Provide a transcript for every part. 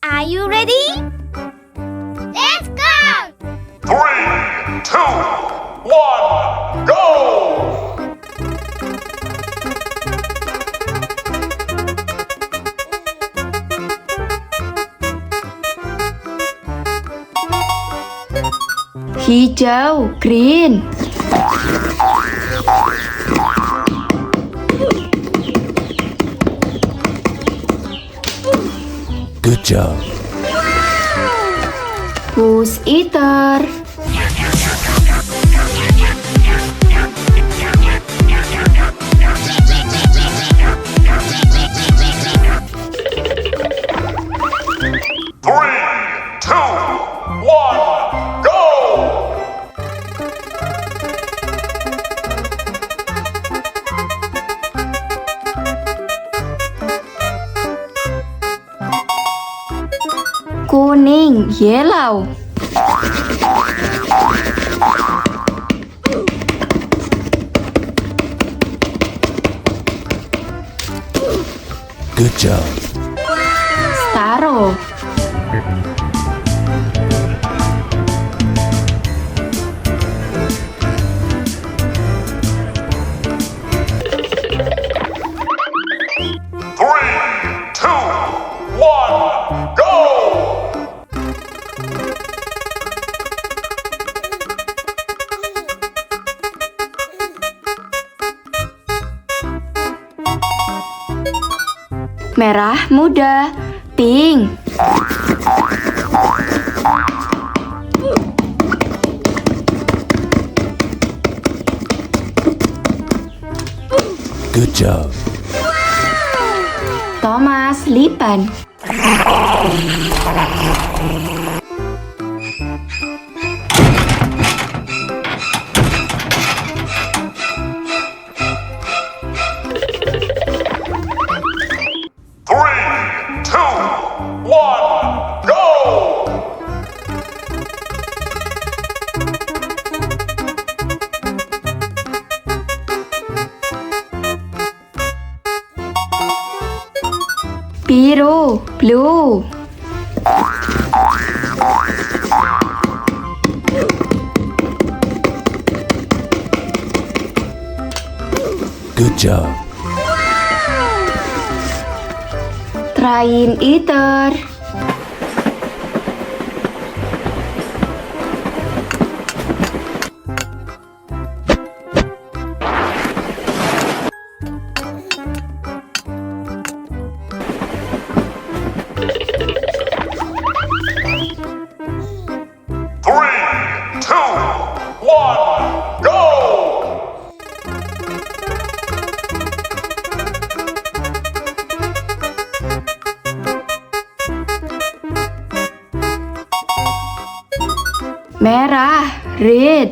Are you ready? Let's go! 3, 2, 1, go! Hijau, green. Good job. Push eater. Three, two, one, go! Kuning, yellow. Good job. Starro. Three, two, one, go! Merah muda, pink. Good job. Thomas, Lipan. Three, two, one, go! Biru, blue. Good job. Train eater. Three, two, one, go! Merah, red.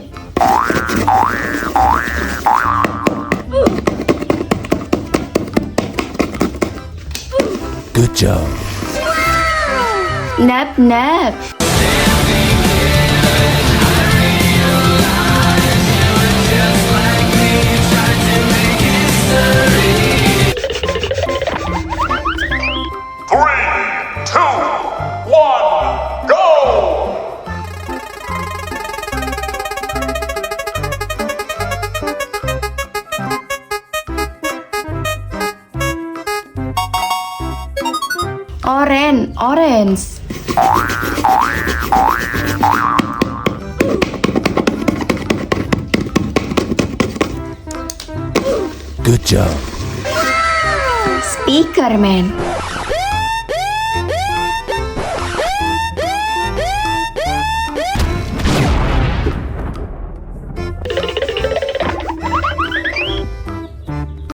Good job. Nabnab. Three, two, one, go! Orange. Good job. Speakerman.